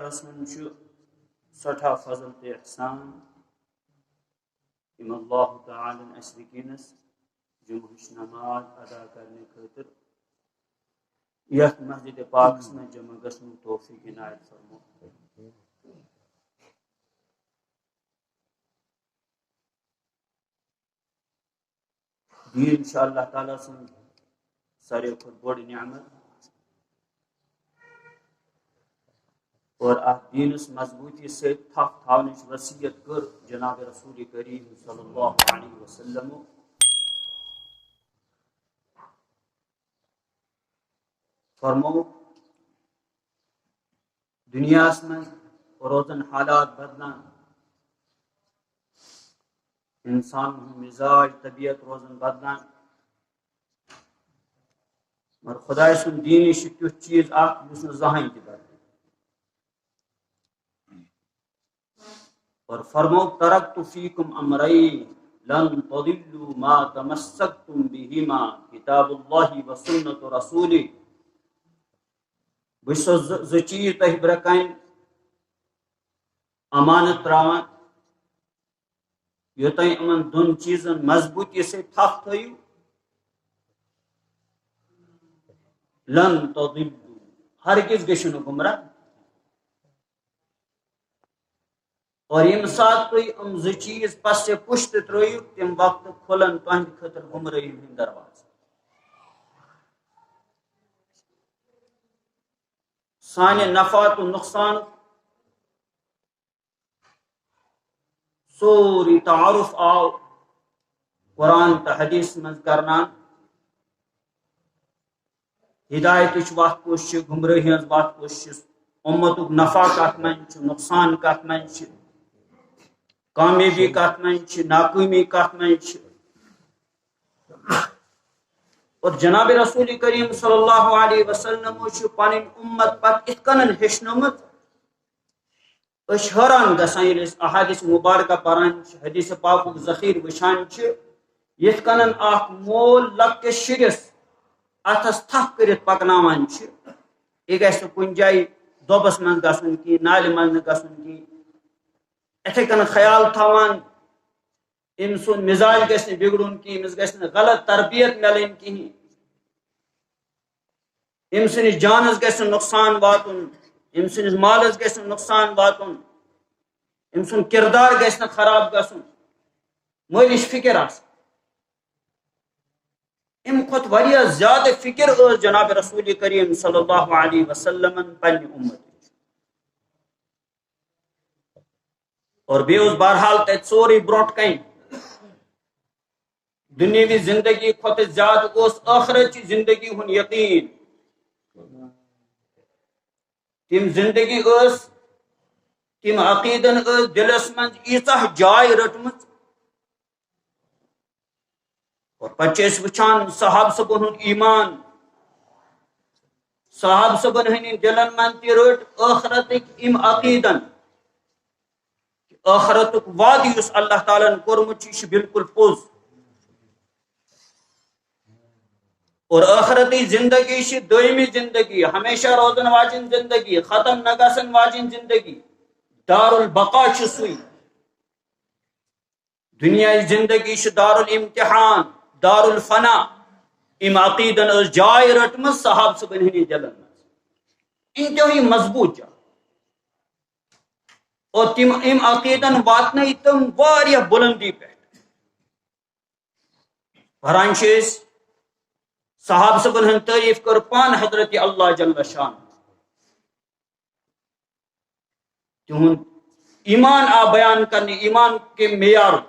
کرس من سٹھا فضل تے احسان یم اللہ تعالی اس وکینس جمعہ نماز ادا کرنے خاطر یتھ مسجد پاکس میں جمع گژھنُک توفیق عنایت فرمو. دین چھُ اللہ تعالیٰ سُنٛد ساروی کھۄتہٕ بوٚڑ نعمت اور اتھ دینس مضبوطی سے تھپ تھاونٕچ وصیت کر جناب رسول کریم صلی اللہ علیہ وسلم. فرمو دنیا میں روزن حالات بدلان، انسان مزاج طبیعت روزن بدلان، مگر خدائے سن دین تیُتھ چیز اخ یُس نہٕ زٕہٕنۍ تہِ بدلہِ. اور فرمو ترکت فیکم امرین لن تضلوا ما تمسکتم بہما کتاب اللہ و سنت رسولی. بہٕ چھُسو زٕ چیز تۄہہِ برٛونٛہہ کَنہِ امانت تراوان، یہِ تۄہہِ یِمن دۄن چیٖزن مضبوٗطی سۭتۍ تھپھ تھٲیِو لن تضلوا، ہرگز گٔژھِو نہٕ گمراہ. اور یم سات تُہۍ یِم زٕ چیٖز پس سے پُشت ترٲیِو تمہِ وقتہٕ کھُلن تُہنٛدِ خٲطرٕ گمرٲہی ہٕنٛدۍ دروازٕ. سانہِ نفع تہٕ نۄقصان سورُے تعارُف آو قرآن تہٕ حدیث منٛز کرناونہٕ. ہدایتٕچ وتھ کُس چھِ، گمرٲہی ہٕنٛز وتھ کُس چھِ، اُمتُک نفع کتھ منٛز چھُ، نۄقصان کتھ منٛز چھِ، کامیٲبی کتھ منٛز چھِ، ناکٲمی کتھ منٛز چھِ. اور جناب رسول کریم صلی اللہ علیہ وسلم چھُ پنٕنۍ اُمت پتہٕ یِتھ کٔنۍ ہیٚچھنٲومٕژ، أسۍ چھِ حٲران گژھان ییٚلہِ أسۍ احادیث مبارکہ پران چھِ، حدیث پاکُک ذخیرٕ وٕچھان چھِ. یِتھ کٔنۍ اکھ مول لۄکٹِس شُرِس اتھس تھپھ کٔرِتھ پکناوان چھِ، یہِ گژھِ نہٕ کُنہِ جایہِ دۄبس منٛز گژھُن کینٛہہ، نالہِ منٛز نہٕ گژھُن کینٛہہ. اِتھے کٔنۍ خیال تھاوان أمۍ سُنٛد مزاج گژھِ نہٕ بگڑُن کینٛہہ، أمِس گژھِ نہٕ غلط تربیت مِلٕنۍ کِہیٖنۍ، أمۍ سٕنٛدِس جانس گژھِ نہٕ نۄقصان واتُن، أمۍ سٕنٛدِس مالس گژھِ نہٕ نۄقصان واتُن، أمۍ سُنٛد کردار گژھِ نہٕ خراب گژھُن. مٲلِش فکر آسان، امہِ کھۄتہٕ واریاہ زیادٕ فکر ٲس جناب رسول کریم صلی اللہ علیہ وسلمن پننہِ اُمتٕچ. اور بیٚیہِ اوس بہرحال تتہِ سورُے برونٛٹھ کنہِ. دُنیٲوی زندگی کھۄتہٕ زیادٕ اوس ٲخرتچہِ زندگی ہُنٛد یقیٖن. تِم زندگی ٲس، تِم عقیٖدن ٲس دِلس منٛز ییٖژاہ جاے رٔٹمٕژ. اور پتہٕ چھِ أسۍ وٕچھان صحابہ صٲبن ہُنٛد ایمان، صحابہ صٲبن ہٕنٛدٮ۪ن دلن منٛز تہِ رٔٹ ٲخرتٕکۍ یِم عقیٖدن. ٲخرتُک وعدٕ یُس اللہ تعالیٰ ہن کوٚرمُت چھُ، یہِ چھُ بالکل پوٚز. اور ٲخرتٕچ زندگی چھِ دٲیمی زندگی، ہمیشہ روزن واجیٚنۍ زندگی، ختم نہ گژھن واجیٚنۍ زندگی. دارالبقا چھُ سُے. دُنیاہٕچ زندگی چھِ دارالامتحان، دارالفنا. یِم عقیٖدن ٲس جاے رٔٹمٕژ صحابہ صٲبن ہٕنٛدِس دلن منٛز، انتہٲیی مضبوٗط جاے. اور تِم أمۍ عقیٖدن واتنٲے تِم واریاہ بُلندی پٮ۪ٹھ. پران چھِ أسۍ صحابہ صٲبن ہٕنٛز تعریٖف کٔر پانہٕ حضرت اللہ جل شان. تِہُنٛد ایمان آو بیان کرنہٕ، ایمان کے معیارُک،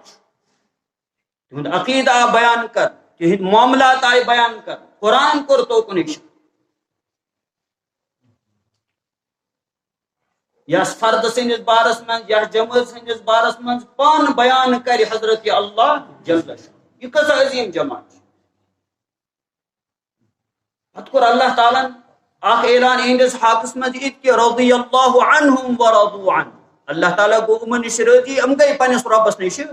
تِہُنٛد عقیٖدٕ آو بیان کرنہٕ، تِہنٛدۍ معاملات آیہِ بیان کرنہٕ. قرآن کوٚر توکُن اِشارٕ. یس فرد سٕنٛدِس بارس منٛز، یس جمٲژ ہٕنٛدِس بارس منٛز پانہٕ بیان کرِ حضرت اللہ جل شان. یہِ کۭژاہ عظیٖم جماعت چھِ. پتہٕ کوٚر اللہ تعالیٰ ہن اکھ اعلان یِہنٛدِس حقس منٛز یہِ تہِ رضی اللہ عنہم ورضوا عنہ. اللہ تعالیٰ گوٚو یِمن نِش رٲضی، یِم گٔے پننِس رۄبس نِش. یہِ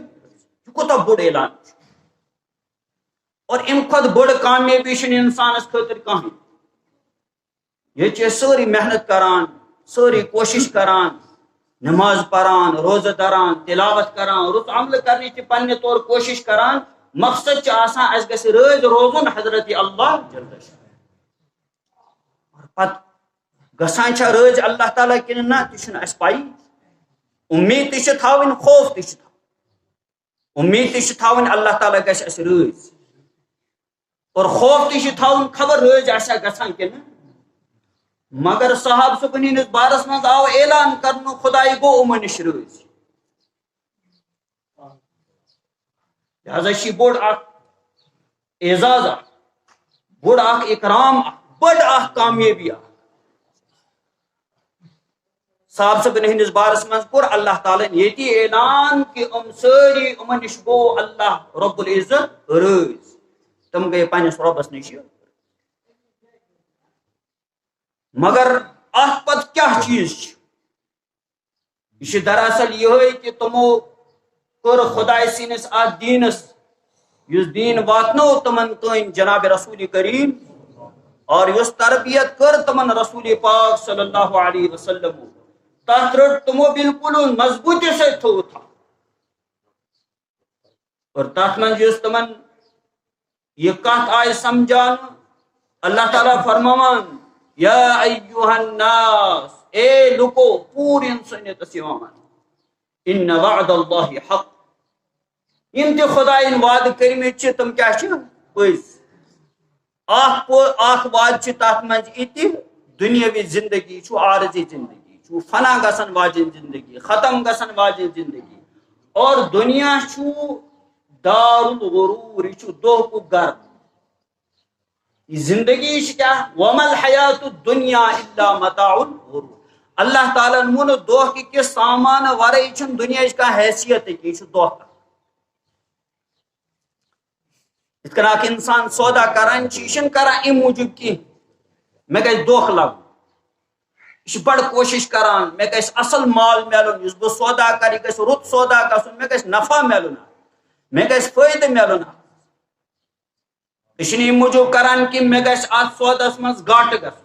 کوٗتاہ بوٚڑ اعلان چھُ. اور امہِ کھۄتہٕ بٔڑ کامیٲبی چھنہٕ انسانس خٲطرٕ کٕہٕنۍ. ییٚتہِ چھِ أسۍ سٲری محنت کران، سوری کوشش کران نماز پران روزہ دران تلاوت کران رت عمل کرنے کی پنہ طور کوشش کران مقصد چھ آسان اس گژھِ رٲضۍ روزُن حضرت اللہ جل اور پتہٕ گژھان چھا رٲضۍ اللہ تعالیٰ کِنہٕ نہ تہِ چھُنہٕ اَسہِ پَیی اُمید تہِ چھِ تھاوٕنۍ خوف تہِ چھِ تھاوٕنۍ اُمید تہِ چھِ تھاوٕنۍ اللہ تعالیٰ گژھِ اَسہِ رٲضۍ اور خوف تہِ چھِ تھاوُن خبر رٲضۍ آسیا گژھان کِنہٕ مگر صحاب صُبحن ہٕنٛدِس بارس منٛز آو اعلان کرنہٕ خداے گوٚو یِمن نِش رٲضۍ لہذا چھِ بوٚڑ اکھ اعزاز اکھ بوٚڑ اکھ اکرام اکھ بٔڑ اکھ کامیٲبی اکھ صحاب صٲبن ہٕنٛدِس بارس منٛز کوٚر اللہ تعالیٰ ہن ییٚتی اعلان کہِ یِم سٲری یِمن نِش گوٚو اللہ رب العزت رٲضۍ تِم گٔے پننِس رۄبس نِش مگر اتھ پتہٕ کیاہ چیٖز چھِ یہ چھِ دراصل یِہوٚے کہِ تِمو کٔر خۄداے سٕنٛدِس اتھ دیٖنس یُس دیٖن واتنو تِمن تام جناب رسول کریم اور یُس تربیت کٔر تِمن رسول پاک صلی اللہ علیہ وسلم تتھ رٔٹ تِمو بالکل مضبوٗطی سۭتۍ تھوٚو تھپھ اور تتھ منٛز یُس تِمن یہ کتھ آیہِ سمجھاونہٕ اللہ تعالیٰ فرماوان یا ایھا الناس اے لُکو پوٗرٕ انسٲنیتس یِوان ان وعد اللہ حق یِم تہِ خۄدایَن وعدٕ کٔرمٕتۍ چھِ تِم کیاہ چھِ پٔزۍ اکھ وعدٕ چھِ تتھ منٛز یہِ تہِ دُنیٲوی زندگی چھُ عارضی زندگی چھُ فنا گژھن واجیٚنۍ زندگی ختم گژھن واجیٚنۍ زندگی اور دُنیا چھُ دارالغرور یہ چھُ دھوکُک گرٕ یہ زندگی چھِ کیاہ وما الحیات الدنیا الا متاع الغرور اللہ تعالیٰ ہن ووٚن دھوکہٕ کِس سامانہٕ ورٲے چھُنہٕ دُنیاہٕچ کانٛہہ حیثیتٕے کینٛہہ یہِ چھُ دھوکہٕ یِتھ کٔنۍ اکھ انسان سودا کران چھُ یہِ چھُنہٕ کران امہِ موٗجوٗب کینٛہہ مےٚ گژھِ دھوکہٕ لگُن یہ چھُ بڑٕ کوشش کران مےٚ گژھِ اصل مال میلُن یُس بہٕ سودا کرٕ یہِ گژھِ رُت سودا گژھُن مےٚ گژھِ نفع میلُن مےٚ گژھِ فٲیدٕ میلُن یہ چھُنہٕ امہِ موٗجوٗب کران کہِ مےٚ گژھِ اتھ سودس منٛز گاٹہٕ گژھُن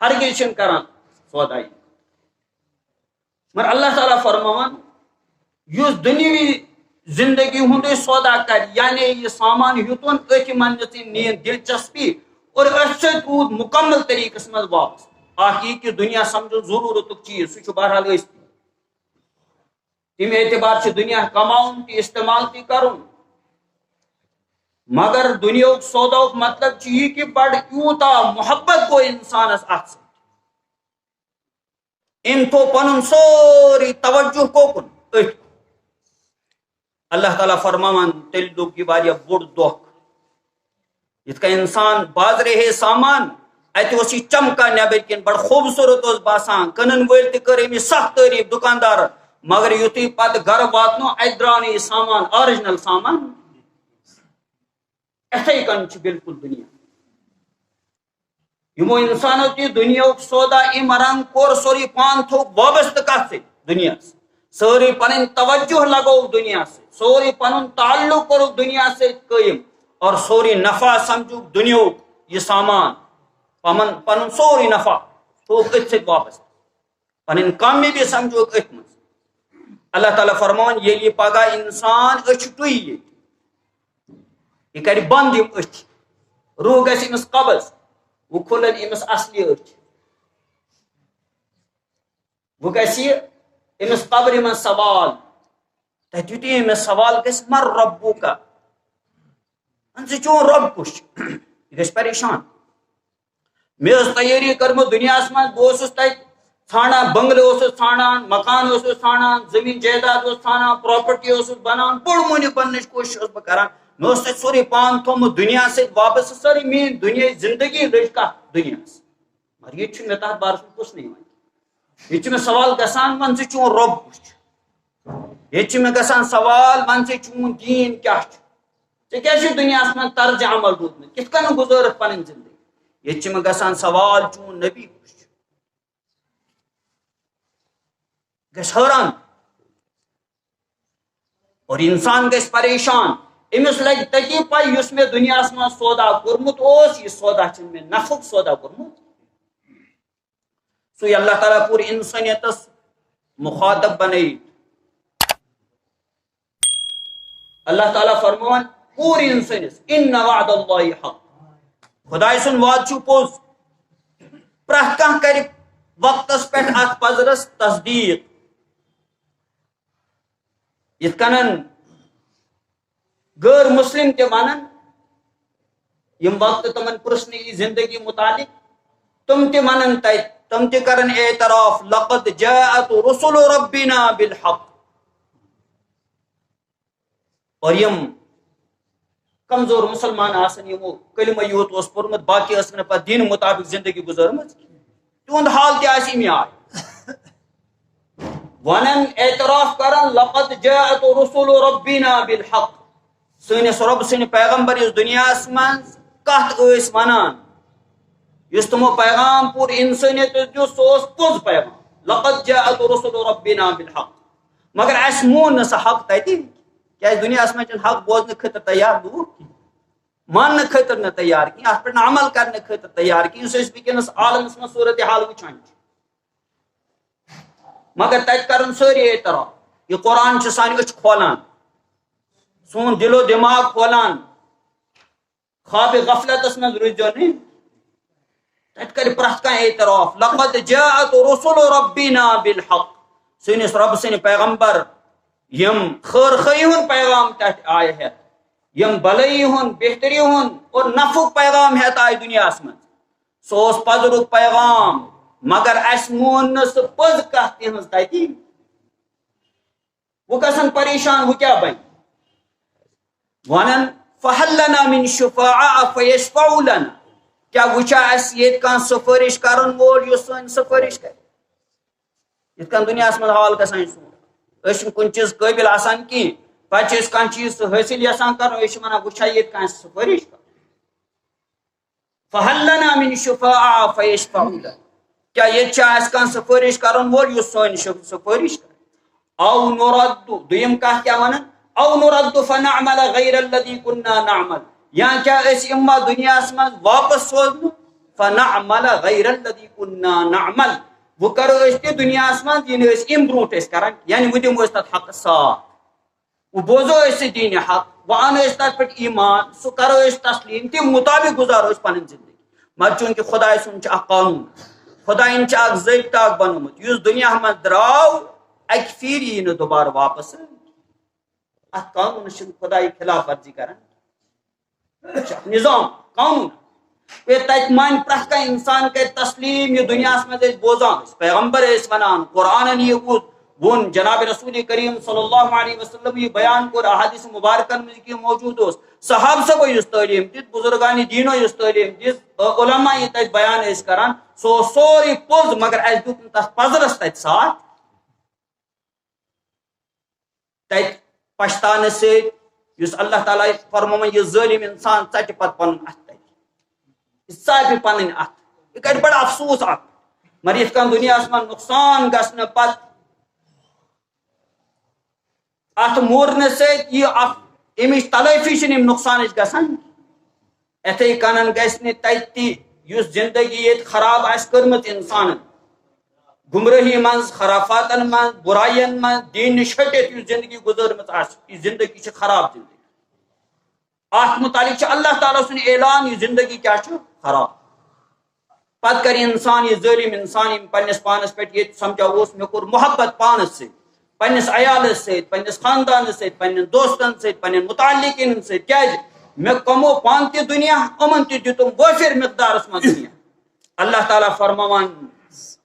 ہرگز چھِنہٕ کران سودا یہِ مگر اللہ تعالیٰ فرماوان یُس دُنیوی زندگی ہُنٛدُے سودا کرِ یعنی یہِ سامان ہیوٚتُن أتھۍ منٛز نِژ أمۍ نِیَن دلچسپی اور أتھۍ سۭتۍ روٗد مُکمل طریٖقس منٛز واپس اکھ یہِ کہِ دُنیا سمجھُن ضروٗرتُک چیٖز سُہ چھُ بہرحال ٲسۍ تمہِ اعتبار چھُ دُنیا کماوُن تہِ استعمال تہِ کرُن مگر دُنیاہُک سوداہُک مطلب چھُ یہِ کہِ بڑٕ یوٗتاہ محبت گوٚو انسانس اتھ سۭتۍ أمۍ تھوٚو پنُن سورُے توجہ کوکُن أتھۍ اللہ تعالیٰ فرماوان تیٚلہِ لوٚگ یہِ واریاہ بوٚڑ دھوکہٕ یِتھ کٔنۍ انسان بازرٕ ہے سامان اتہِ اوس یہِ چمکان نٮ۪بٕرۍ کِنۍ بڑٕ خوٗبصوٗرت اوس باسان کٕنن وٲلۍ تہِ کٔر أمِس سخ تعریٖف دُکاندارن مگر یُتھُے پتہٕ گرٕ واتنو اتہِ درٛاو نہٕ یہِ سامان آرجنل سامان اِتھَے کٔنۍ چھُ بالکل دُنیا یِمو انسانو تہِ دُنیاہُک سودا أمۍ رنگ کوٚر سورُے پان تھوٚوُکھ وابستہٕ کتھ سۭتۍ دُنیاہس سٲرٕے پنٕنۍ توجہ لگووُکھ دُنیاہس سۭتۍ سورُے پنُن تعلق کوٚرُکھ دُنیاہس سۭتۍ قٲیِم اور سورُے نفع سمجھُکھ دُنیاہُک یہِ سامان پنُن سورُے نفع تھوٚوُکھ أتھۍ سۭتۍ واپس پنٕنۍ کامیٲبی سمجھوکھ أتھۍ منٛز اللہ تعالیٰ فرماوان ییٚلہِ یہِ پگاہ انسان أچھ ٹُوِ ییٚتہِ یہِ کرِ بنٛد یِم أچھ روح گژھِ أمِس قبض وۄنۍ کھُلن أمِس اصلی أچھ وۄنۍ گژھِ یہِ أمِس قبرِ منٛز سوال تتہِ یُتھُے أمِس سوال گژھِ مر ربُکا ژٕ چون رۄب کُس چھُ یہِ گژھِ پریشان مےٚ ٲس تیٲری کٔرمٕژ دُنیاہس منٛز بہٕ اوسُس تتہِ ژھانڈان بنگلہٕ اوسُس ژھانڈان مکان اوسُس ژھانڈان زٔمیٖن جایداد اوس ژھانڈان پراپرٹی اوسُس بناوان بوٚڑ مۄہنیوٗ بننٕچ کوٗشش ٲسٕس بہٕ کران مےٚ اوس تتہِ سورُے پان تھوٚومُت دُنیاہس سۭتۍ وابستہٕ سٲرٕے میٲنۍ دُنیاہٕچ زندگی لٔج کتھ دُنیاہس مگر ییٚتہِ چھُنہٕ مےٚ تتھ بارس منٛز پرٛژھنٕے یِوان ییٚتہِ چھُ مےٚ سوال گژھان ون ژٕ چون رۄب کُس چھُ ییٚتہِ چھُ مےٚ گژھان سوال ون ژٕ چون دیٖن کیاہ چھُ ژےٚ کیاہ چھُ دُنیاہس منٛز طرزِ عمل روٗدمُت کِتھ کٔنۍ گُزٲرٕتھ پنٕنۍ زندگی ییٚتہِ چھُ مےٚ گژھان سوال چون نبی کُس چھُ گژھِ حٲران اور انسان گژھِ پریشان أمِس لگہِ تٔتی پاے یُس مےٚ دُنیاہس منٛز سودا کوٚرمُت اوس یہِ سودا چھُنہٕ مےٚ نفعُک سودا کوٚرمُت سوی اللہ تعالیٰ پور انسانیتس مخاطب بنائیت. اللہ تعالیٰ فرمان پور انسانس ان وعد اللہ حق. خدای سن وعد چھ پوز. پرٛٮ۪تھ کانٛہہ کرِ وقتس پٮ۪ٹھ اتھ پزرس تصدیق. یتھ کنن غیر مسلم تہ ونن یم وقت تمن پرسنہ یی زندگی متعلق تم تہ ونن تتہ تم تہ کرن اعتراف لقد جاءت رسل ربنا بالحق. اور یم کمزور مسلمان آسن یمو کلمہ یوت اوس پورمت باقی ٲسکھ نہٕ پتہٕ دین مطابق زندگی گزارمٕژ تہنٛد حال تہ آسہِ امی آیہِ. ونن اعتراف کرن لقد جاءت رسل ربنا بالحق. سٲنِس رۄب سٕنٛدۍ پیغمبر یُس دُنیاہس منٛز کتھ ٲسۍ ونان یُس تمو پیغام پوٗرٕ انسٲنیتس دیُت سُہ اوس پوٚز پیغام. لقد جاءت رسل ربنا بالحق. مگر اسہِ مون نہٕ سُہ حق تتہِ کیازِ دُنیاہس منٛز چھِنہٕ حق بوزنہٕ خٲطرٕ تیار لوٗکھ کینٛہہ ماننہٕ خٲطرٕ نہٕ تیار کینٛہہ اتھ پٮ۪ٹھ نہٕ عمل کرنہٕ خٲطرٕ تیار کینٛہہ یُس أسۍ وٕنکیٚنس عالمس منٛز صوٗرت حال وٕچھان چھِ. مگر تتہِ کرن سٲری اعتراف. یہ قرآن چھِ سانہِ أچھ کھولان سون دل و دماغ کھولان. خواب غفلتس منٛز روٗززیو نہٕ. تتہِ کرِ پرٛٮ۪تھ کانٛہہ اعتراف لقد جاءت رسل ربنا بالحق. سٲنِس رۄب سٕنٛدۍ پیغمبر یم خیر خٲہی ہُنٛد پیغام تتہِ آیہِ ہٮ۪تھ یم بلٲیی ہُنٛد بہتری ہُنٛد اور نفعُک پیغام ہٮ۪تھ آیہِ دُنیاہس منٛز. سُہ اوس پزرُک پیغام مگر اسہِ مون نہٕ سُہ پٔز کتھ تِہنٛز تتہِ. وۄنۍ گژھن پریشان وۄنۍ کیٛاہ بنہِ. ونن فہل لنا من شفاعاء فیشفعوا لنا. کیا وۄنۍ چھا اسہِ ییٚتہِ کانٛہہ سفٲرش کرن وول یُس سٲنۍ سفٲرش کرِ. یِتھ کٔنۍ دُنیاہس منٛز حال گژھان چھُ. أسۍ چھِنہٕ کُنہِ چیٖز قٲبِل آسان کینٛہہ پتہٕ چھِ أسۍ کانٛہہ چیٖز سُہ حٲصِل یژھان کرُن أسۍ چھِ ونان وۄنۍ چھا ییٚتہِ کانٛہہ سفٲرش کرُن. فہل لنا من شفاعاء فیشفعوا لنا. کیا ییٚتہِ چھا اسہِ کانٛہہ سفٲرش کرن وول یُس سٲنۍ سفٲرش کرِ. او نُرد دوٚیِم کتھ کیٛاہ ونان او نُرد فنعمل غیر الذی كنا نعمل. یا کیا أسۍ یِما دُنیاہس منٛز واپس سوزنہٕ فنعمل غیر الذی كنا نعمل. وۄنۍ کرو أسۍ تہِ دُنیاہس منٛز یہِ نہٕ أسۍ اَمہِ برونٛٹھ ٲسۍ کران یعنی وۄنۍ دِمو أسۍ تتھ حقس ساتھ. وۄنۍ بوزو أسۍ سُہ دیٖنہِ حق وۄنۍ انو أسۍ تتھ پٮ۪ٹھ ایمان سُہ کرو أسۍ تسلیٖم تمہِ مطابق گزارو أسۍ پنٕنۍ زندگی. مگر چوٗنٛکہِ خۄداے سُنٛد چھُ اکھ قانوٗن خۄدایَن چھُ اکھ ضٲبطہٕ اکھ بنومُت یُس دُنیا منٛز درٛاو اکہِ پھِرِ یی نہٕ دُبارٕ واپس. اتھ قانوٗنس چھُنہٕ خۄداے خلاف ورزی کران. یہِ چھُ اکھ نظام قانوٗن. تتہِ مانہِ پرٛٮ۪تھ کانٛہہ انسان کرِ تسلیٖم یہِ دُنیاہس منٛز أسۍ بوزان ٲسۍ پیغمبر ٲسۍ ونان قرآنن یہِ ووٚن جناب رسول کریم صلی اللہ علیہ وسلم یہِ بیان کوٚر احادیث مبارکن منٛز کینٛہہ موجوٗد اوس. صحابہٕ صٲبو یُس تعلیٖم دِژ بُزرگانہِ دیٖنو یُس تعلیٖم دِژ علما یہِ تتہِ بیان ٲسۍ کران سُہ اوس سورُے پوٚز مگر اسہِ دیُت نہٕ تتھ پزرس تتہِ ساتھ. تتہِ پشتانہٕ سۭتۍ یُس اللہ تعالیٰ فرمووُن یہِ ظٲلِم انسان ژٹہِ پتہٕ پنُن اتھ تتہِ یہِ ژاپہِ پنٕنۍ اتھ یہِ کرِ بڑٕ افسوٗس اکھ. مگر یِتھ کٔنۍ دُنیاہس منٛز نۄقصان گژھنہٕ پتہٕ اتھ مورنہٕ سۭتۍ یہِ اکھ امِچ تلٲفی چھنہٕ امہِ نۄقصانٕچ گژھان. یِتھٕے کٔنن گژھِ نہٕ تتہِ تہِ یُس زندگی ییٚتہِ خراب آسہِ کٔرمٕژ انسانن گمرٲہی منٛز خرافاتن منٛز بُرایین منٛز دیٖن نِش ہٹِتھ یُس زندگی گُزٲرمٕژ آسہِ یہِ زندگی چھِ خراب زندگی. اتھ متعلق چھُ اللہ تعالیٰ سُنٛد اعلان یہِ زندگی کیٛاہ چھُ خراب. پتہٕ کرِ انسان یہِ ظٲلِم انسان یِم پننِس پانس پٮ۪ٹھ ییٚتہِ سمجھاو اوس مےٚ کوٚر محبت پانس سۭتۍ پننِس عیالس سۭتۍ پننِس خاندانس سۭتۍ پننٮ۪ن دوستن سۭتۍ پننٮ۪ن متعلقیٖنن سۭتۍ کیٛازِ مےٚ کمو پانہٕ تہِ دُنیا یِمن تہِ دِتُم وٲفر مقدارس منٛز دُنیا. اللہ تعالیٰ فرماوان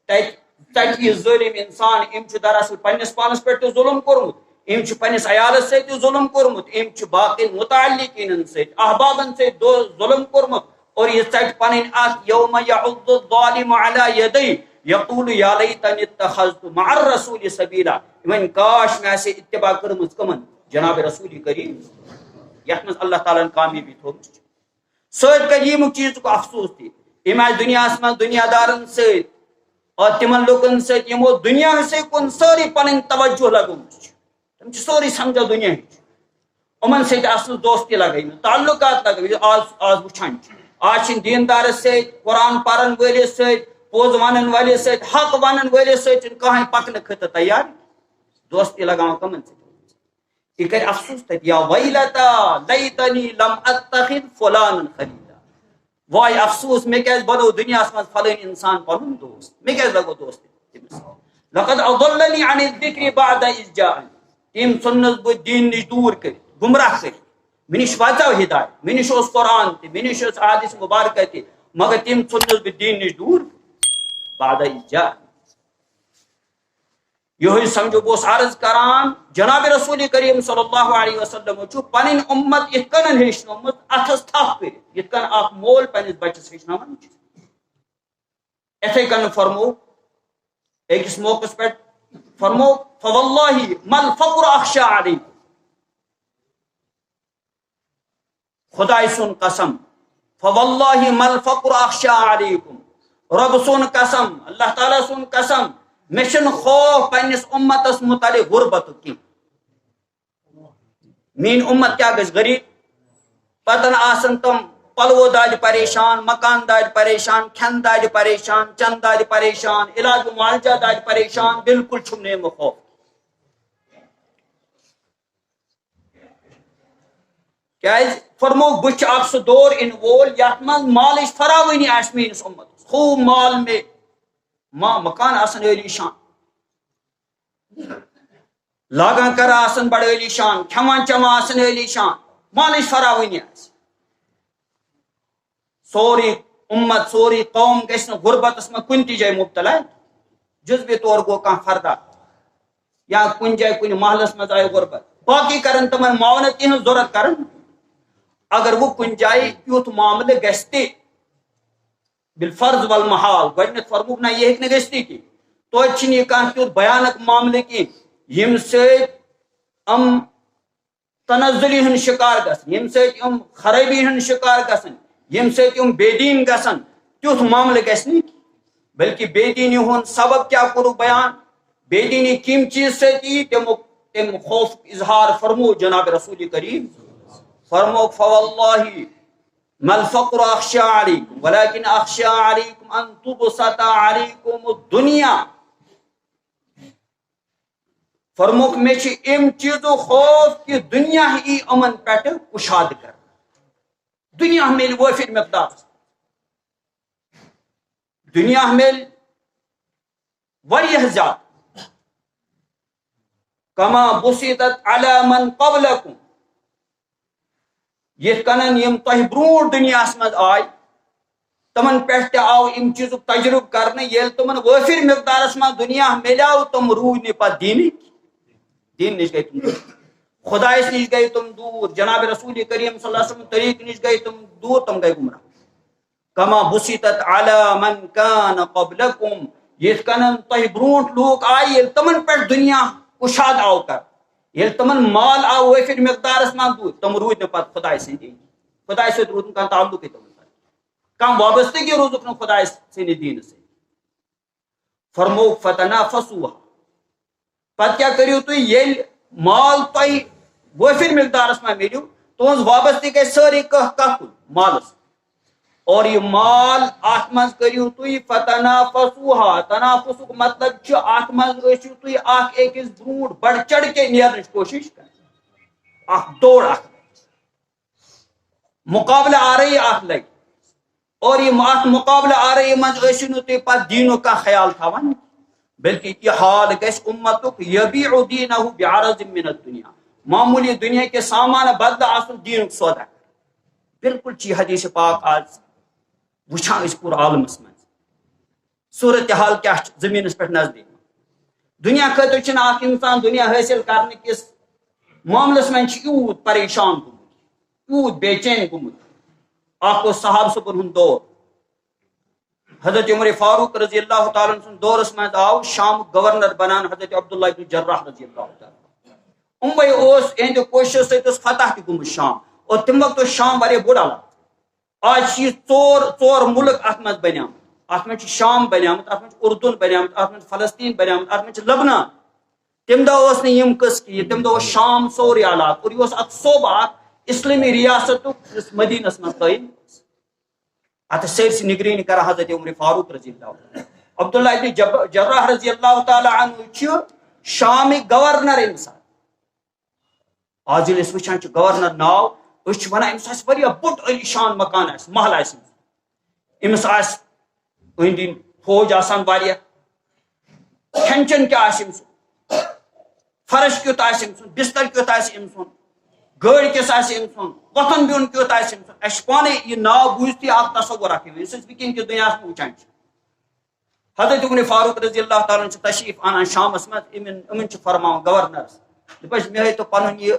تتہِ یہِ ظٲلِم انسان أمۍ چھُ دراصل پننِس پانس پٮ۪ٹھ تہِ ظُلم کوٚرمُت أمۍ چھُ پننِس عیالس سۭتۍ تہِ ظُلم کوٚرمُت أمۍ چھُ باقٕے متعلقیٖنن سۭتۍ احبابن سۭتۍ ظُلم کوٚرمُت اور یہِ ژٹہِ پنٕنۍ اتھ یوم یعض الظالم علی یدیہ یقول یا لیتنی اتخذت مع الرسول سبیلا. وۄنۍ کاش مےٚ آسہِ اتباع کٔرمٕژ کٕمن جناب رسول کریم یتھ منٛز اللہ تعالیٰ ہن کامیٲبی تھوٚومٕژ چھِ. سۭتۍ کرِ ییٚمہِ چیٖزُک افسوٗس تہِ أمۍ آسہِ دُنیاہس منٛز دُنیا دارن سۭتۍ اور تِمن لُکن سۭتۍ یِمو دُنیاہسٕے کُن سٲری پنٕنۍ توجہ لگٲومٕژ چھِ. تِم چھِ سورُے سمجھان دُنیاہٕچ یِمن سۭتۍ اصل دوستی لگٲومٕژ تعلقات لگٲومٕتۍ آز وٕچھان چھِ. آز چھِنہٕ دیندارس سۭتۍ قرآن پرن وٲلِس سۭتۍ پوز ونن والے ست حق ونن والے ست کہیں پکن خطہ تیار دوستی لگاؤ کمن سے یہ کر افسوس تک یا ویلتا لیتنی لم اتخذ فلان خلیلا وای افسوس میں کیس بنو دنیا من فلان انسان پنن دوست میں کیس لگو دوست لقد اضلنی عن الذکر بعد اذ جاءنی تم سنس بہ دین نش دور کر گمراہ کر منش واچو ہدایت منش اس قرآن تہ منش اس حدیث مبارکہ تہ مگر تم سنس بہ دین نش دور بعد اذ جاءنی یہ سمجھو بوس عرض کران جناب رسول کریم صلی اللہ علیہ وسلم چھ پنن امت ات کن ہیچنومت اتھس تھپ کر یت کن اخ مول پنس بچس ہیچناون اتھے کن فرمو ایکس موقع پہ فرمو فواللہ مل فقر اخشى علیکم خدای سن قسم فواللہ مل فقر اخشى علیکم رب سن قسم اللہ تعالی سن قسم مشن خوف پنس امتس متعلق غربت کی مین امت کیا گژھِ غریب پتن آسن تم پلو داد پریشان مکان داد پریشان کھین داد پریشان چند داد پریشان علاج معالجہ داد پریشان بالکل چھم نیم خوف کیاز فرمو بچ اخ سہ دور ان وول یت من مالش فراوانی آس مینس امت خوب مال میں مکان آسن علی شان لاگان کر آسن بڑ علی شان کھوان چما آسن علی شان مالش فراوانی آس سوری امت سوری قوم گژھِ نہٕ غربتس میں کن تہ جائے مبتلا جزوی طور گو کان فردا یا کن جائے کن محلس میں آئے غربت باقی کرن تمن معاونت تہذ ضرورت کرن اگر وہ کن جائے یوت معاملہ گژھِ تہ بالفرض والمحال گۄڈنیتھ فرموک نہ یہ ہیٚکہِ نہٕ گٔژھتھٕے کینٛہہ توتہِ چھِنہٕ یہِ کانٛہہ تیُتھ بھیانک معاملہٕ کینٛہہ ییٚمہِ سۭتۍ یِم تنزلی ہُنٛد شکار گژھن ییٚمہِ سۭتۍ یِم خرٲبی ہُنٛد شکار گژھن ییٚمہِ سۭتۍ یِم بے دیٖن گژھن تیُتھ معاملہٕ گژھِ نہٕ بلکہ بے دیٖنی ہُنٛد سبب کیٛاہ کوٚرُکھ بیان بے دیٖنی کَمہِ چیٖز سۭتۍ یی تَمہِ خوفُک اظہار فرمو جناب رسول کریم فرموک فواللہ ما الفقر اخشى عليكم ولكن اخشى عليكم ان تبسط عليكم الدنيا فرموک میں چھ ام چیزو خوف کہ دنیا ہی امن پٹ کشاد کر دنیا میل وافر مقدار دنیا میل واریاہ زیادہ کما بسطت على من قبلكم یہ کنن یم تہ برونٹ دنیا مز آئی تمن پہ آو ام چیز تجربہ کرنے یل تمن وافر مقدارس میں دنیا ملیو تم روٗدۍ نہٕ پتہٕ دین نش گئی تم دور خدایس نش گئی تم دور جناب رسول کریم صلی اللہ علیہ وسلم طریق نش گئی تم دور تم گئی گمراہ کما بسطت علی من کان قبلکم یہ کنن تہ برونٹ لوگ آئی یل تمن پہ دنیا کشاد آو کر یل تمن مال آو وافر مقدارس من دور تم روٗدۍ نہٕ پتہٕ خدای سٕنٛدِ خدای سۭتۍ روٗد نہٕ کانٛہہ تعلقٕے تمن کانٛہہ وابستگی روٗزُکھ نہٕ خدای سٕنٛدِ دیٖنہٕ سۭتۍ فرموک فتنافسوها پتہ کیا کریو تھی یل مال تہ وافر مقدارس میں ملیو تہذ وابستگی گئی ساری کت مالس اور یہ مال ات من کریو تھی فتنافسوها تنافسک مطلب ات من ٲسِو تھی اکھ أکِس برونٹ بڑھ چڑھ کے نیرنٕچ کوشش کر اکھ دوڑ اکھ مقابلہ آرائی اکھ لگی اور یہ ات مقابلہ آرائی من ٲسِو نہٕ تُہۍ پتہٕ دیٖنُک کانٛہہ خیال تھاوان بلکہ یہ حال گژھِ امتک یبیع دینہ بعرض من الدنیا معمولی دنیا کے سامان بدل آسن دینک سودا بالکل چی حدیث پاک آج وچھان اس پور عالمس من صورتحال کیا زمینس پہ نزدیک دنیا خاطر چھنہ اکھ انسان دنیا حاصل کرنے کس معاملس من یوت پریشان گومت یوت بے چین گومت اکھ اوس صحابہ صبن ہند دور حضرت عمر فاروق رضی اللہ تعالیٰ سن دورس میں آو شام گورنر بنان حضرت عبداللہ بن جراح رضی اللہ تعالیٰ امبئی اس اہد کوشش سے فتح تہ گومت شام اور تم وقت شام واریاہ بوڑ علاقہ آج یہ ژور ملک ات مز بنیامت ات مز شام بنیامت ات مز اردن بنیامت ات مز فلسطین بنیامت ات مز لبنان تم دہ اس یم قص کی تم دہ شام سوری علاقہ اور یہ اک صوبہ اسلامی ریاست مدینس مز قائم ات سرسی نگرانی کر حضرت عمر فاروق رضی اللہ عنہ عبداللہ ابن جراح رضی اللہ تعالی عنہ شام گورنر امس آج ییٚلہِ أسۍ وٕچھان چھِ گورنر ناو أسۍ چھِ وَنان أمِس آسہِ واریاہ بوٚڑ عالیشان مکان آسہِ محل آسہِ أمِس آسہِ أنٛدۍ أنٛدۍ فوج آسان واریاہ کھٮ۪ن چٮ۪ن کیٛاہ آسہِ أمۍ سُنٛد فرش کیُتھ آسہِ أمۍ سُنٛد بستر کیُتھ آسہِ أمۍ سُنٛد گٲڑۍ کِژھ آسہِ أمۍ سُنٛد وۄتھُن بِہُن کیُتھ آسہِ أمۍ سُنٛد اَسہِ چھُ پانے یہِ ناو بوٗزتھٕے اکھ تصور اکھ یِوان یُس أسۍ وٕنکیٚن کِس دُنیاہس منٛز وٕچھان چھِ حضرت عمر فاروق رضی اللہ تعالیٰ چھِ تشریٖف اَنان شامس منٛز یِمن چھِ فرماوان گورنرس دپان مےٚ ہٲیتو پنُن یہِ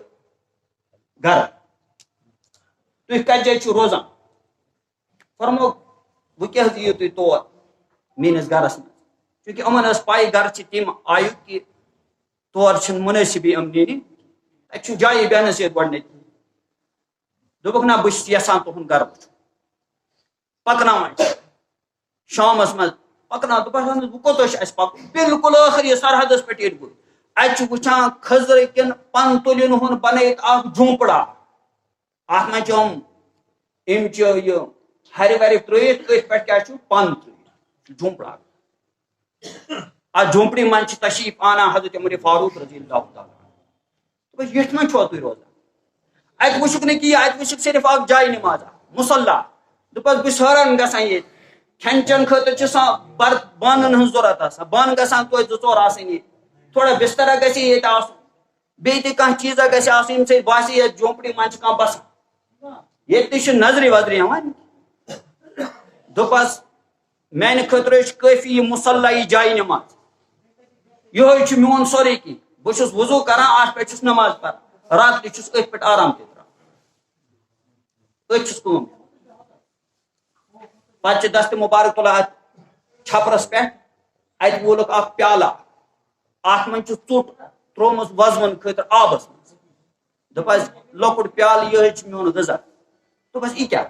گرٕ تُہۍ کتھ جایہِ چھِو روزان فرمو وۄنۍ کیٛاہ یِیِو تُہۍ تور میٲنِس گرس منٛز چوٗنٛکہِ یِمن ٲس پاے گرٕ چھِ تِم آیہِ کہِ تور چھِنہٕ مُنٲسِبٕے یِم نِنہِ تتہِ چھُنہٕ جایہِ بیٚہنس ییٚتہِ گۄڈٕنیتھ دوٚپُکھ نہ بہٕ چھُس یژھان تُہُنٛد گرٕ وٕچھُن پکناوان چھِ شامس منٛز پکناو دپان بہٕ کوٚتاہ چھُ اَسہِ پکُن بالکُل ٲخری سرحدس پٮ۪ٹھ ییٚلہِ بہٕ اتہِ چھُ وٕچھان خٔزرٕ کٮ۪ن پن تُلِن ہُنٛد بنٲیِتھ اکھ جھوٗنپڑا اتھ منٛز چھِ یِم چھِ یہِ ہرِ ورِ ترٲیِتھ أتھۍ پٮ۪ٹھ کیٛاہ چھُ پن ترٲیِتھ جھوٗنپڑا اتھ جھوٗنپڑِ منٛز چھِ تشریٖف انان حضرت عمر فاروق رضی اللہ تعالیٰ ییٚتھۍ منٛز چھُوا تُہۍ روزان اتہِ وٕچھُکھ نہٕ کینٛہہ اتہِ وٕچھُکھ صرف اکھ جاے نمازا مُصلیٰ دوٚپُس بہٕ چھُس حٲران گژھان ییٚتہِ کھٮ۪ن چٮ۪ن خٲطرٕ چھِ آسان بانن ہٕنٛز ضوٚرتھ آسان بانہٕ گژھان توتہِ 2-4 آسٕنۍ ییٚتہِ تھوڑا بسترا گژھِ ییٚتہِ آسُن بیٚیہِ تہِ کانٛہہ چیٖزا گژھِ آسُن ییٚمہِ سۭتۍ باسہِ یتھ جھونپڑِ منٛز چھِ کانٛہہ بسان ییٚتہِ تہِ چھِ نظرِ وظرِ یِوان دوٚپس میانہِ خٲطرٕ چھُ کٲفی یہِ مُصلیٰ یہِ جایہِ نماز یِہوے چھُ میون سورُے کینٛہہ بہٕ چھُس وضوٗ کران اتھ پٮ۪ٹھ چھُس نماز پران راتہٕ تہِ چھُس أتھۍ پٮ۪ٹھ آرام تہِ تراوان أتھۍ چھُس کٲم پتہٕ چھِ دستہِ مُبارک تُلان اتھ چھپرس پٮ۪ٹھ اتہِ وولُکھ اکھ پیالہ اتھ منٛز چھُ ژوٚٹ ترومُت وزوُن خٲطرٕ آبس منٛز دوٚپس لۄکُٹ پیالہٕ یِہوے چھُ میون غذا دوٚپس یہِ کیٛاہ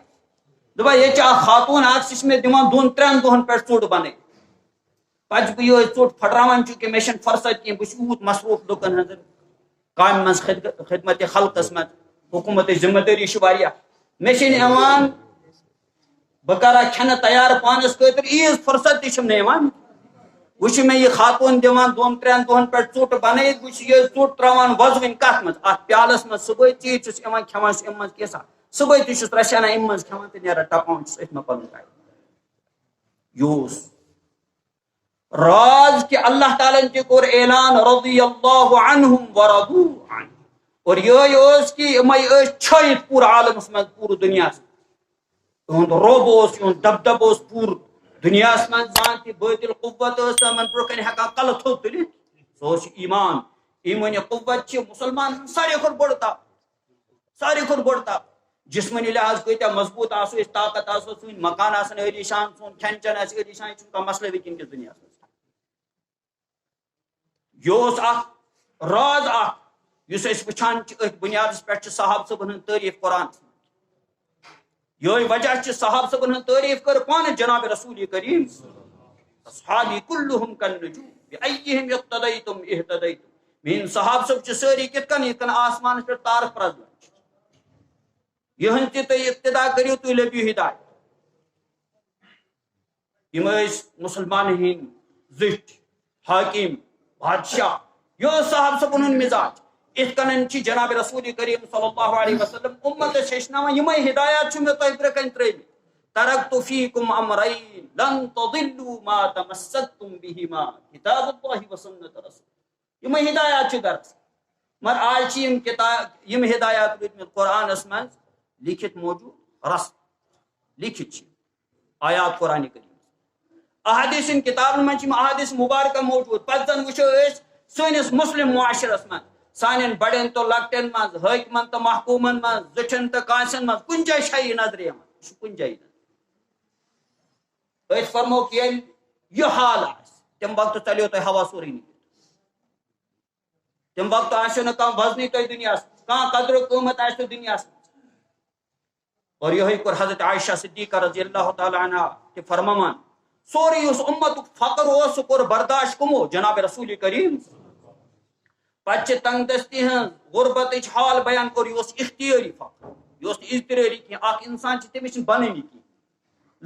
دوٚپن ییٚتہِ چھِ اکھ خاتوٗن اکھ سُہ چھِ مےٚ دِوان 2-3 دۄہن پٮ۪ٹھ ژوٚٹ بنٲیِتھ پتہٕ چھُس بہٕ یِہوے ژوٚٹ پھٹراوان چوٗنٛکہِ مےٚ چھنہٕ فرست کینٛہہ بہٕ چھُس یوٗت مصروٗف لُکن ہٕنٛز کامہِ منٛز خدمتِ خلقس منٛز حکوٗمتٕچ ذمہٕ دٲری چھِ واریاہ مےٚ چھِنہٕ یِوان بہٕ کرا کھٮ۪نہٕ تیار پانس خٲطرٕ ییٖژ فرست تہِ چھم نہٕ یِوان وۄنۍ چھُ مےٚ یہِ خاتوٗن دِوان 2-3 دۄہن پٮ۪ٹھ ژوٚٹ بنٲیِتھ بہٕ چھُس یہِ ژوٚٹ تراوان وزوٕنۍ کتھ منٛز اتھ پیالس منٛز صبحٲے ژیٖرۍ چھُس یِوان کھٮ۪وان چھُس اَمہِ منٛز کیٛاہ صبحٲے تہِ چھُس رژھِ انان اَمہِ منٛز کھٮ۪وان تہٕ نیران ٹپاوان چھُس أتھۍ منٛز پنُن ٹایم یہِ اوس راز کہ اللہ تعالیٰ تہِ کوٚر اعلان رضی اللہ عنہم ورضوا عنہ اور یِہوے اوس کہ یِمے ٲسۍ چھٲیِتھ پوٗرٕ عالمس منٛز پوٗرٕ دُنیاہس تُہُنٛد روب اوس یِہُنٛد دبدب اوس پوٗرٕ دُنیاہس منٛز زانٛہہ تہِ بٲطِل قوت ٲس تِمن برونٛہہ کنہِ ہٮ۪کان کلہٕ تھوٚد تُلِتھ سُہ اوس ایمان ایمٲنی قوت چھِ مُسلمانن ہٕنٛز ساروی کھۄتہٕ بٔڑ طاقت ساروی کھۄتہٕ بٔڑ طاقت جسمٲنی لحاظ کۭتیاہ مضبوٗط آسو أسۍ طاقت آسو سٲنۍ مکان آسن عٲلیشان سون کھٮ۪ن چٮ۪ن آسہِ عٲلیشان یہِ چھُنہٕ کانٛہہ مسلہٕ وٕنکیٚن کِس دُنیاہس منٛز یہِ اوس اکھ راز اکھ یُس أسۍ وٕچھان چھِ أتھۍ بُنیادس پٮ۪ٹھ چھِ صحابہٕ صٲبن ہٕنٛز تعریٖف قرآنس منٛز یِہوے وجہ چھِ صحابہٕ صٲبن ہٕنٛز تعریٖف کٔر پانہٕ جناب رسول کریم اصحابی کُلُہُم کالنجوم بأیہم اقتدیتم اہتدیتم میٲنۍ صحابہٕ صٲب چھِ سٲری کِتھ کٔنۍ آسمانس پٮ۪ٹھ تارک پرزلان چھِ یِہٕنٛز تہِ تُہۍ اقتدا کٔرِو تُہۍ لٔبِو ہدایت یِم ٲسۍ مُسلمانن ہٕنٛدۍ زٕٹھۍ حاکم بادشاہ یہِ اوس صحابہٕ صٲبن ہُنٛد مزاج یِتھ کٔنۍ چھِ جناب رسول کریم صلی اللہ علیہ وسلم اُمتس ہیٚچھناوان یِمے ہدایات چھِ مےٚ تۄہہِ برونٛہہ کنہِ ترٲمٕتۍ ترکت فیکم امرین لن تضلوا ما تمسکتم بہما کتاب اللہ وسنت رسول یِمے ہدایات چھِ درس مگر آز چھِ یِم ہدایات روٗدمٕتۍ قرآنس منٛز لیکھِتھ موجوٗد رسم لیکھِتھ چھِ آیات قرآنہِ کریم احادیثن کتابن منٛز چھِ یِم احادیث مُبارکہ موجوٗد پتہٕ زن وٕچھو أسۍ سٲنِس مُسلم معاشرس منٛز سانٮ۪ن بڑٮ۪ن تہٕ لۄکٹٮ۪ن منٛز حٲکمن تہٕ محکوٗمن منٛز زِٹھٮ۪ن تہٕ کٲنٛسن منٛز کُنہِ جایہِ چھا یہِ نظرِ یِوان یہِ چھُ کُنہِ جایہِ أسۍ فرموکھ ییٚلہِ یہِ حال آسہِ تمہِ وقتہٕ ژلیو تۄہہِ ہوا سورُے نِکلِتھ تمہِ وقتہٕ آسیو نہٕ کانٛہہ وزنٕے تۄہہِ دُنیاہس منٛز کانٛہہ قدرٕ قۭمت آسہِ نہٕ دُنیاہس منٛز اور یِہوے کوٚر حضرت عائشہ صدیقہ رضی اللہ تعالیٰ عنہا تہِ فرماوان سورُے یُس اُمتُک فخر اوس سُہ کوٚر برداشت کٕمو جناب رسول کریم پتہٕ چھِ تنگ دستی ہٕنٛز غربتٕچ حال بیان کوٚر یہِ اوس اختیٲری فخر یہِ اوس نہٕ اضطرٲری کینٛہہ اکھ انسان چھِ تٔمِس چھِنہٕ بنٲنی کینٛہہ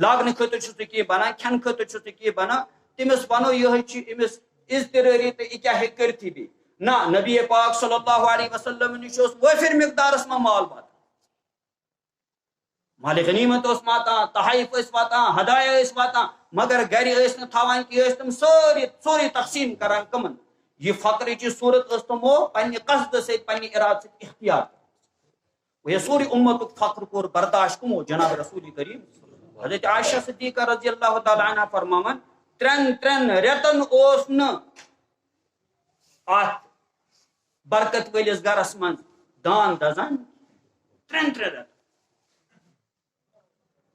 لاگنہٕ خٲطرٕ چھُس نہٕ کینٛہہ بنان کھٮ۪نہٕ خٲطرٕ چھُس نہٕ کینٛہہ بنان تمس ونو یہ امس اضطراری تو یہ کیا کرتی بھی نہ نبی پاک صلی اللہ علیہ وسلم نش وافر مقدارس میں مال واتان مال غنیمت واتان تحائف واتان ہدایہ واتان مگر گھر تھوان کہ تم سوری تقسیم کران کمن یہ فقر چی صورت تمو پنہ قصد سے پنہ اراد سے اختیار یہ سوری امت فقر کور برداشت کمو جناب رسول کریم حضرت عائشہ صدیقہ رضی اللہ تعالی عنہ فرماون ترن رتن اوس ن ات برکت ولس گرس من دان دزان ترن رت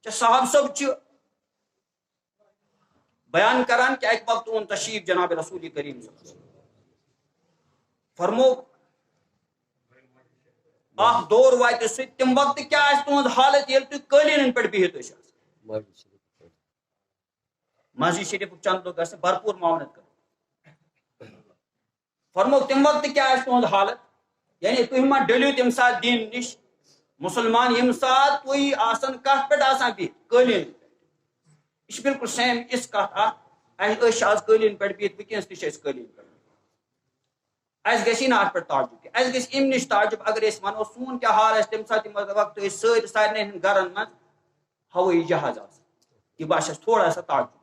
صاحب صاحب بیان کران کہ ایک وقت اون تشریف جناب رسول کریم صلی اللہ علیہ وسلم فرمو اخ دور وات تم وقت کیا تہذ حالت یل تھی قالین پہ بہت مسجد شریف چند لوگ گھر بھرپور معاونت کر فرمو تم وقت کیا تہذ حالت یعنی تھی ما ڈلو تم سات دین نش مسلمان یم سات تھی آسان کت پہ آسان بہت قالین یہ بالکل سیم اس کت آج قالین پہ بہت ونکس تھی قالین پہ اس گژھی نا ات پہ تعجب کی اس گژھِ امہ نش تعجب اگر اس ونو سون کیا حال تم سات وقت سارے ہند گرن من ہوئی جہاز یہ باسس تھوڑا سا تعجب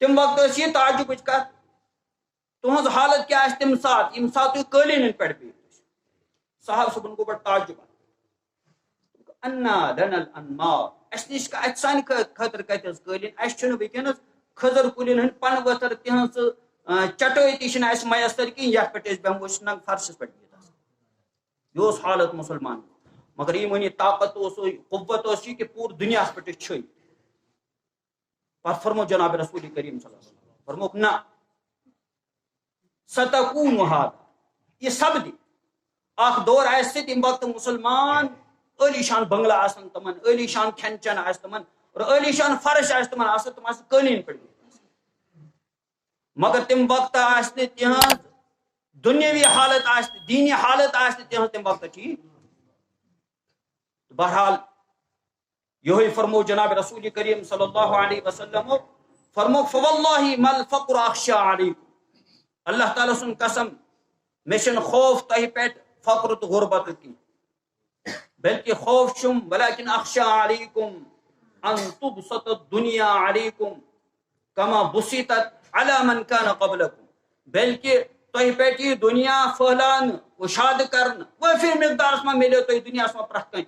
تم وقت یہ تعجب کت تہذ حالت کیا تم سات یم سات تھی قالین پہ بہت صاحب صبن گو بڑ تعجب انا لنا الانمار اس نش ات سان خاطر کت قالین اس ونکس خضر کلین ہند پن ورتر تہذ چٹائی تھی اس میسر کھین یت پہ بیمو نگ فرشس پہ یہ حالت مسلمان مگر یہ ونی طاقت قوت کہ پور دنیا پہ چھئی پر فرمو جناب رسول کریم صلی اللہ علیہ وسلم فرموک نہ ستکون هذا یہ سب دی اخ دور آئے تم وقت مسلمان علی شان بنگلہ آسن تمن علی شان کھین چین آس تمن اور علی شان فرش آس تمن آس تم آس قالین پہ مگر تم وقت آس تہذ دنیاوی حالت آس دینی حالت آس تہذ تم وقت ٹھیک بہرحال یہ فرمو جناب رسول کریم صلی اللہ علیہ وسلم فرمو فواللہ ما الفقر اخشى علیکم اللہ تعالی سن قسم مشن خوف تہ پہ فقر تو غربت کی بلکہ خوف چھم ولكن اخشى علیکم ان تبسط الدنیا علیکم کما بسطت على من كان قبلكم بلکہ تہ پہ یہ دنیا پھہلان اشاد کرن وہ پھر مقدار میں ملے تو دنیا میں پرت کن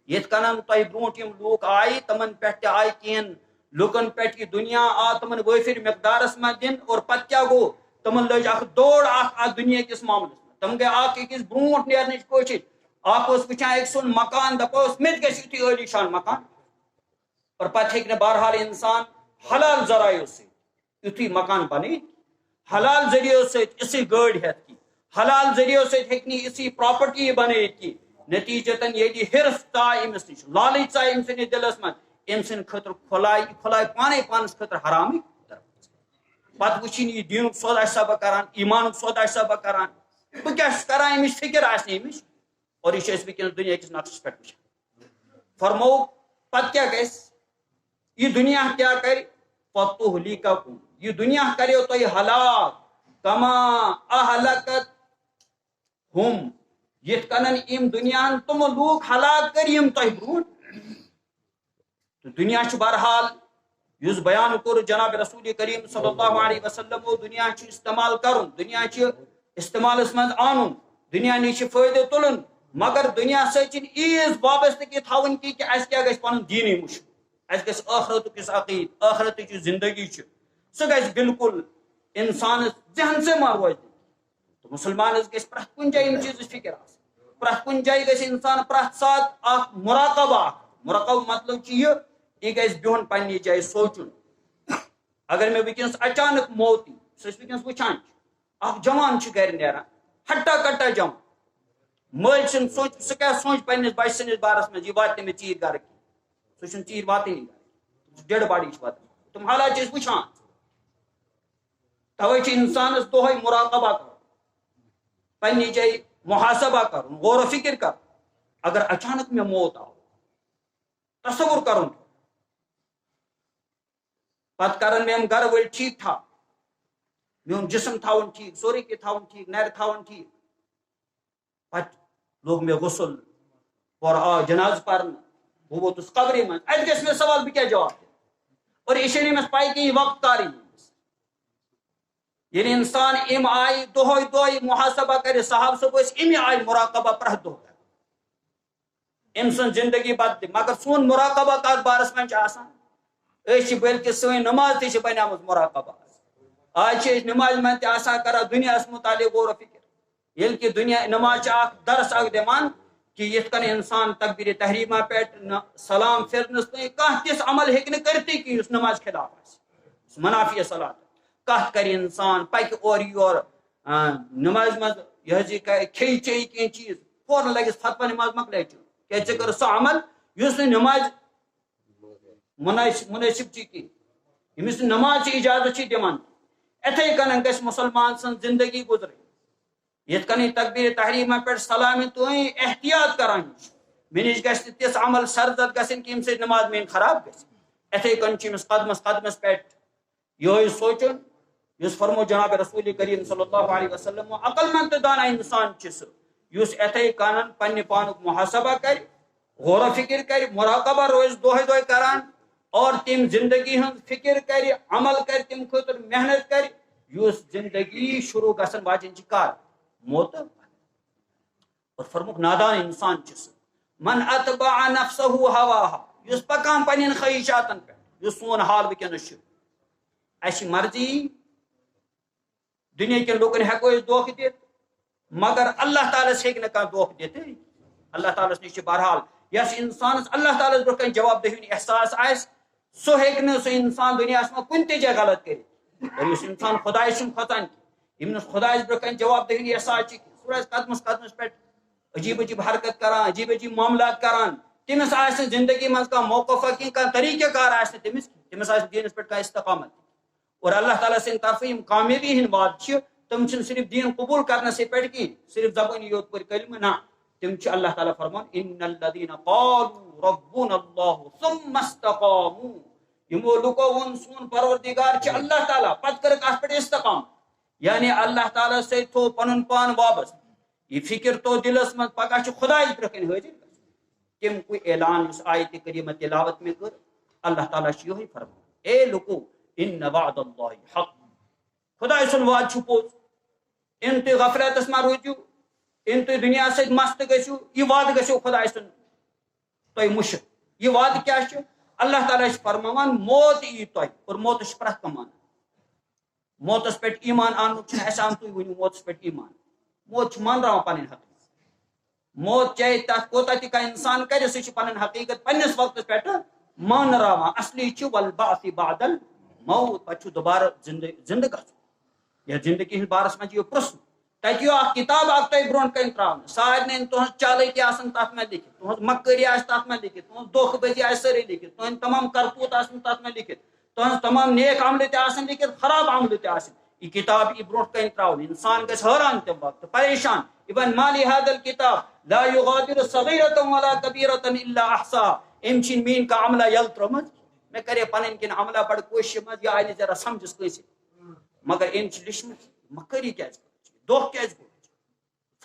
یت کنن تہ برونٹ یم لوگ آئی تمن پہ آئی کین لوکن پہ یہ دنیا آ تمن وہ پھر مقدارس میں دن اور پتہ کیا گو تمن لج اخ دوڑ اخ دنیا کس معاملس میں تم گئی اخ أکس برونٹ نیرنچ کوشش اخ وچان ایک سن مکان دپوس مت گژھِ یُتھُے عٲلی شان مکان اور پتہ ہیٚکہِ نہٕ بہرحال انسان حلال ذرائع سے یُتھُے مکان بنٲیِتھ حلال ذریعہ سۭتۍ اِژٕے گٲڑۍ ہٮ۪تھ کینٛہہ حلال ذریعہ سۭتۍ ہیٚکہِ نہٕ اِژٕے پراپرٹی بنٲیِتھ کینٛہہ نتیجتن ییٚلہِ حرص ژاے أمِس نِش لالٕچ ژاے أمۍ سٕنٛدِس دِلس منٛز أمۍ سٕنٛدِ خٲطرٕ کھُلایہِ پانے پانس خٲطرٕ حرامٕکۍ دروازٕ پتہٕ وٕچھِنۍ یہِ دیٖنُک سودا آسہِ سا بہٕ کران ایٖمانُک سودا آسہِ سا بہٕ کران بہٕ کیٛاہ چھُس کران أمِچ فِکر آسہِ نہٕ أمِس اور یہِ چھِ أسۍ وٕنکیٚنس دُنیا کِس نقشس پٮ۪ٹھ وٕچھان فرمو پتہٕ کیٛاہ گژھِ یہِ دُنیا کیٛاہ کرِ فتُہلِکَکُم یہ دنیا کریو تو یہ ہلاک کما اہلکت ہم یت کنن ام دنیا تم لوگ ہلاک کریم تو برون تو دنیا چھ بہرحال یس بیان کور جناب رسول کریم صلی اللہ علیہ وسلم دنیا چھ استعمال کرن دنیا چھ استعمالس من آنن دنیا نش فائدہ تلن مگر دنیا سچن ایز وابستگی تھاون کی کہ اس کیا گژھِ پنن دینی مشک اس گژھِ آخرت کس عقید آخرت کی زندگی چھ سہ گژھِ بالکل انسان ذہن سے ما روز تو مسلمانس گژھِ پرٛٮ۪تھ کُنہِ جایہِ یِم چیٖزٕچ فِکر آسٕنۍ پرٛٮ۪تھ کُنہِ جایہِ گژھِ انسان پرٛٮ۪تھ ساتہٕ اکھ مراقبہ مراقبہ مطلب چھُ یہِ گژھِ بِہُن پننہِ جایہِ سونٛچُن اگر مےٚ وٕنکیٚنس اچانک موت یی سُہ أسۍ وٕنکیٚنس وٕچھان چھِ اکھ جوان چھُ گرِ نیران ہٹا کٹا جوان مٲلۍ چھُنہٕ سونٛچ سُہ کیٛاہ سونٛچہِ پننِس بچہِ سٕنٛدِس بارس منٛز یہِ واتہِ نہٕ مےٚ ژیٖرۍ گرٕ کینٛہہ سُہ چھُنہٕ ژیٖرۍ واتٲنی گرٕ ڈیڈ باڈی چھِ واتان تِم حالات چھِ أسۍ وٕچھان توے چھ انسانس دۄہے مراقبہ کرُن پننہِ جایہِ محاسبہ کرُن غور و فکر کرُن اگر اچانک مےٚ موت آو تصور کرُن پتہ کرن میم گھر ول ٹھیک ٹھاک میون جسم تھاون ٹھیک سورے کی تھاون ٹھیک نر تھاون ٹھیک پتہ لوگ مے غسل اور آ جناز پرن بہ ووتس قبرِ من ات گژھِ مے سوال بہ کیا جواب دِ اور یہ چھنہ أمس پاے کہ یہ وقت کر ییٚلہِ انسان ام آئی دۄہے دۄہے محاسبہ کرِ صاحب صٲب ٲسۍ امی آئی مراقبہ پرٛٮ۪تھ دۄہ کران أمۍ سٕنٛز زندگی بدلہِ مگر سون مراقبہ کتھ بارس منٛز چھُ آسان أسۍ چھِ بلکہ سٲنۍ نماز تہِ چھِ بنیمٕژ مراقبہ آج چھِ أسۍ نمازِ منٛز تہِ آسان کران دُنیاہس متعلق غور و فکر ییٚلہِ کہِ دُنیا نماز چھِ اکھ درس اکھ دِوان کہ یِتھ کٔنۍ انسان تکبیرِ تحریمہ پٮ۪ٹھ سلام پھرنس تام کانٛہہ تِژھ عمل ہیٚکہِ نہٕ کٔرتھٕے کینٛہہ یُس نماز خلاف آسہِ یُس منافی صلات کتھ کرِ انسان پکہِ اورٕ یور نمازِ منٛز یہِ حظ یہِ کھیٚیہِ چیٚیہِ کینٛہہ چیٖز فوراً لگٮ۪س فتوہ نماز مۄکلے چیوٚن کیٛازِ ژےٚ کٔرٕتھ سُہ عمل یُس نہٕ نماز منٲسب چھِ کینٛہہ ییٚمِس نہٕ نماز چھِ اجازت چھِ دِوان اِتھے کٔنۍ گژھِ مُسلمان سٕنٛز زندگی گُزرٕنۍ یِتھ کٔنۍ تکبیرِ تحریمہ پٮ۪ٹھ سلامہِ تام احتیاط کران چھُ مےٚ نِش گژھِ نہٕ تِژھ عمل سرزد گژھٕنۍ کہ ییٚمہِ سۭتۍ نماز میٲنۍ خراب گژھِ اِتھے کٔنۍ چھُ أمِس قدمس قدمس پٮ۪ٹھ یِہوے سونچُن یُس فرمو جناب رسول کریم صلی اللہ علیہ وسلم عقل مند تہٕ دانا انسان چھُ سُہ یُس اِتھے کٔنۍ پننہِ پانُک محاسبہ کرِ غور و فکر کرِ مراقبہ روزِ دۄہے دۄہے کران اور تم زندگی ہند فکر کرِ عمل کرِ تم خٲطرٕ محنت کرِ یُس زندگی شروع گژھن واجٮ۪ن چھِ کر موت اور فرموک نادان انسان چھُ سُہ من اتبع نفسه هواها یُس پکان پننٮ۪ن خواہشاتن پٮ۪ٹھ یُس سون حال وٕنکٮ۪نس چھُ اَسہِ چھِ مرضی دُنیا کٮ۪ن لُکن ہٮ۪کو أسۍ دھوکہٕ دِتھ مگر اللہ تعالیٰ ہس ہیٚکہِ نہٕ کانٛہہ دھوکہٕ دِتھٕے اللہ تعالیٰ نِش چھِ بہرحال یس انسانس اللہ تعالیٰ برونٛہہ کنہِ جواب دہی ہُنٛد احساس آسہِ سُہ ہیٚکہِ نہٕ سُہ انسان دُنیاہس منٛز کُنہِ تہِ جایہِ غلط کٔرِتھ اور یُس انسان خۄداے سُنٛد کھۄژان ییٚمِس خۄدایس برونٛہہ کنہِ جواب دہی ہُنٛد احساس چھُ سُہ روزِ قدمس قدمس پٮ۪ٹھ عجیب عجیب حرکت کران عجیب عجیب معاملات کران تٔمِس آسہِ نہٕ زندگی منٛز کانٛہہ موقفہ کینٛہہ کانٛہہ طریٖقہ کار آسہِ نہٕ تٔمِس آسہِ نہٕ دیٖنس پٮ۪ٹھ کانٛہہ استقامت اور اللہ تعالیٰ سٕنٛدِ طرفہٕ یِم کامیٲبی ہٕنٛدۍ وعدٕ چھِ تِم چھِنہٕ صرف دیٖن قبوٗل کرنسٕے پٮ۪ٹھ کینٛہہ صرف زبٲنی یوت پٔرۍ کلمہٕ نہ تِم چھِ اللہ تعالیٰ فرمان ان الذین قالوا ربنا اللہ ثم استقاموا یِمو لُکو ووٚن سون پروردگار چھِ اللہ تعالیٰ پتہٕ کٔرٕکھ اتھ پٮ۪ٹھ استقام یعنی اللہ تعالیٰ سۭتۍ تھوٚو پنُن پان وابستہٕ یہ فکر تو دلس منٛز پگاہ چھُ خۄدایس برونٛہہ کنہِ حٲضِر گژھُن تَمیُک اعلان یُس آیتِ کریٖمہ تلاوت مےٚ کٔر اللہ تعالیٰ چھُ یِہوے فرمان اے لُکو ان وعد اللہ حق خۄداے سُنٛد وعدٕ چھُ پوٚز اِن تُہۍ غفلتس منٛز روٗزِو اِن تُہۍ دُنیاہس سۭتۍ مست گٔژھِو یہِ وعدٕ گژھیو خۄداے سُنٛد تۄہہِ مُشِک یہِ وعدٕ کیاہ چھُ اللہ تعالیٰ چھُ فرماوان موت یی تۄہہِ اور موتس چھُ پرٛٮ۪تھ کانٛہہ مانان موتس پٮ۪ٹھ ایمان اننُک چھُنہٕ اَسہِ آمتُے ؤنِو موتس پٮ۪ٹھ ایمان موت چھُ منراوان پنٕنۍ حقیٖقت موت چاہے تتھ کوتاہ تہِ کانٛہہ انسان کرِ سُہ چھُ پنٕنۍ حقیٖقت پننِس وقتس پٮ۪ٹھ مانراوان اصلی چھُ والبعث بعد الموت پتہٕ چھُ دُبارٕ زندٕ گژھُن یتھ زندگی ہٕنٛدِس بارس منٛز یِیو پرٛژھنہٕ تتہِ یِیو اکھ کِتاب اکھ تۄہہِ برونٛٹھ کنہِ تراونہٕ سارنٕے تُہنٛز چالٲکی آسن تتھ منٛز لیکھِتھ تُہنٛز مکٲری آسہِ تتھ منٛز لیکھِتھ تُہنٛز دھوکہٕ بٲزی آسہِ سٲرٕے لیکھِتھ تُہنٛدۍ تمام کرتوٗت آسن تتھ منٛز لیکھِتھ تُہنٛز تمام نیک عملہٕ تہِ آسن لیکھِتھ خراب عملہٕ تہِ آسن یہ کتاب یی برونٛٹھ کنہِ تراونہٕ انسان گژھِ حٲران تمہِ وقتہٕ پریشان یِوان مالی هذا الكتاب لا يغادر صغيرة ولا كبيرة الا احصاها أمۍ چھِنہٕ میٲنۍ کانٛہہ عملہ یلہٕ ترٲومٕژ مےٚ کرے پنٕنۍ کِنۍ عملہ بڑٕ کوٗشِش منٛز یہِ آیہِ نہٕ ذرا سمجھس کٲنٛسہِ مگر أمۍ چھِ لیچھمٕژ مکٲری کیازِ کٔرٕچ دھوکہٕ کیازِ کوٚرُتھ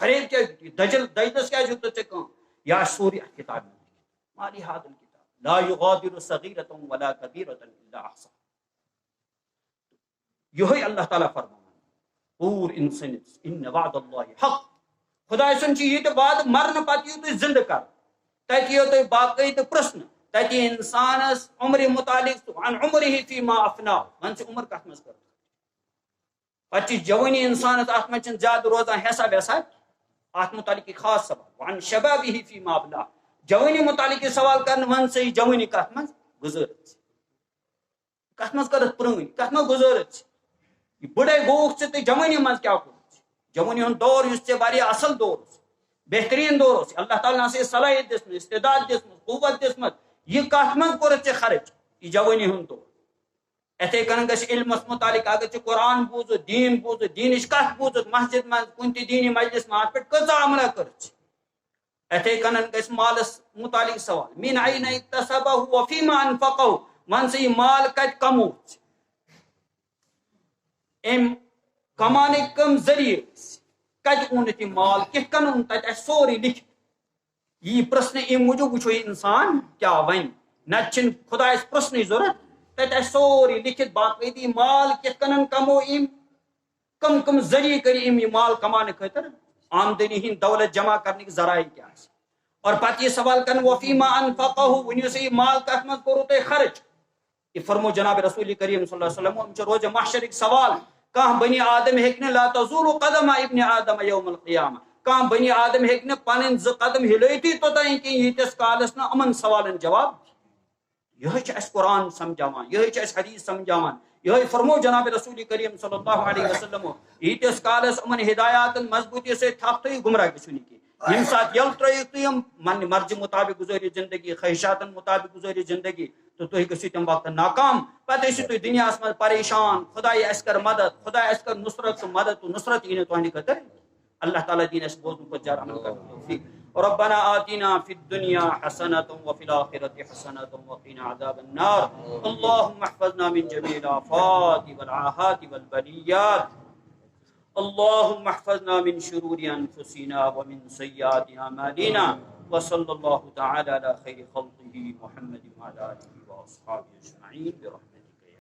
فریب کیازِ دجلس کیازِ ہیوٚتُتھ ژےٚ کٲم یہِ آسہِ سورُے اتھ کتابہِ منٛز مالی هذا الكتاب لا يغادر صغيرة ولا كبيرة الا احصاها یِہوے اللہ تعالیٰ فرمان پوٗر انسٲنِیتس ان وعد اللہ حق خۄداے سُنٛد چھُ یہِ تہِ وعدٕ مرنہٕ پتہٕ یِیو تُہۍ زندٕ کرنہٕ تتہِ یِیو تۄہہِ باقٲعدٕ پرٛژھنہٕ تتہِ یی انسانس عمرِ متعلق عن عمره فیما افناه وۄنۍ ژٕ عمر کتھ منٛز کٔر پتہٕ چھِ جوٲنی انسانس اتھ منٛز چھِنہٕ زیادٕ روزان حساب ویساب اتھ متعلق یہِ خاص سوال وعن شبابه فیما ابلاه جوٲنی متعلق یہِ سوال کرنہٕ وۄنۍ ژٕ یہِ جوٲنی کتھ منٛز گُزٲرِتھ کتھ منٛز کٔرٕتھ پرٛٲنۍ کتھ منٛز گُزٲرِتھ یہِ بٕڑے گوٚوُکھ ژٕ تہٕ جوٲنی منٛز کیٛاہ کوٚرُتھ جوٲنی ہُنٛد دور یُس ژےٚ واریاہ اصل دور اوس بہتریٖن دور اوس اللہ تعالیٰ ہن ٲسۍ صلٲحیت دِژمٕژ استعداد دِژمٕژ قوت دِژمٕژ یہِ کتھ منٛز کوٚرُتھ ژےٚ خرٕچ یہِ جوٲنی ہُنٛد دور اِتھے کٔنۍ گژھِ علمس متعلق اگر ژےٚ قرآن بوٗزُتھ دیٖن بوٗزُتھ دیٖنٕچ کتھ بوٗزُتھ مسجد منٛز کُنہِ تہِ دیٖنی مجلس منٛز اتھ پٮ۪ٹھ کۭژاہ عملہ کٔرٕتھ اِتھے کٔنۍ گژھِ مالس متعلق سوال من أين اكتسبه وفيما أنفقه وۄنۍ ژٕ یہِ مال کتہِ کمووُتھ ام کمانے کم ذریعے کت اونت یہ مال کت کن اون تت سوری لکھ یہ پرسن ام موجود وچو یہ انسان کیا ون نت خدا پرسن ضرورت تت سوری لکھت باقاعدی مال کت کن کمو ام کم کم ذریعے کر ام یہ مال کمانے خاطر آمدنی ہند دولت جمع کرنے کے ذرائع کیا اور پتہ یہ سوال کرن وفیما انفقہ ونیو سے یہ مال کت مز کرو تہ خرچ یہ فرمو جناب رسول کریم صلی اللہ علیہ وسلم روز محشر ایک سوال کہاں بنی آدم ہیکنے لا تزول قدم ابن آدم یوم القیامہ کہاں بنی آدم ہیکنے پنن ز قدم ہلیتی تو تین کہ یتس کالس نہ امن سوالن جواب یہ اس قرآن سمجھاوان یہ اس حدیث سمجھاوان یہ فرمو جناب رسول کریم صلی اللہ علیہ وسلم یتس کالس امن ہدایات مضبوطی سے تھاپتے گمراہ گژھنی کی یم سات یل ترٲیِو تُہۍ یِم من مرضی مطابق گزٲرِو زندگی خواہشاتن مطابق گزٲرِو زندگی تو تُہۍ گٔژھِو تمہِ وقتہٕ ناکام پتہٕ ٲسِو تُہۍ دُنیاہس منٛز پریشان خداے اَسہِ کر مدد خداے اَسہِ کر نصرت تہٕ مدد تہٕ نصرت یی نہٕ تُہنٛدِ خٲطرٕ اللہ تعالیٰ دِیِن اَسہِ بوزنہٕ کھۄتہٕ زیادٕ عمل کرنُک توفیٖق ربنا آتنا في الدنيا حسنة وفي الآخرة حسنة وقنا عذاب النار اللهم احفظنا من جميع الآفات والعاهات والبليات اللهم احفظنا من شرور أنفسنا ومن سيئات أعمالنا وصلى الله تعالى على خير خلقه محمد وعلى آله وأصحابه أجمعين برحمته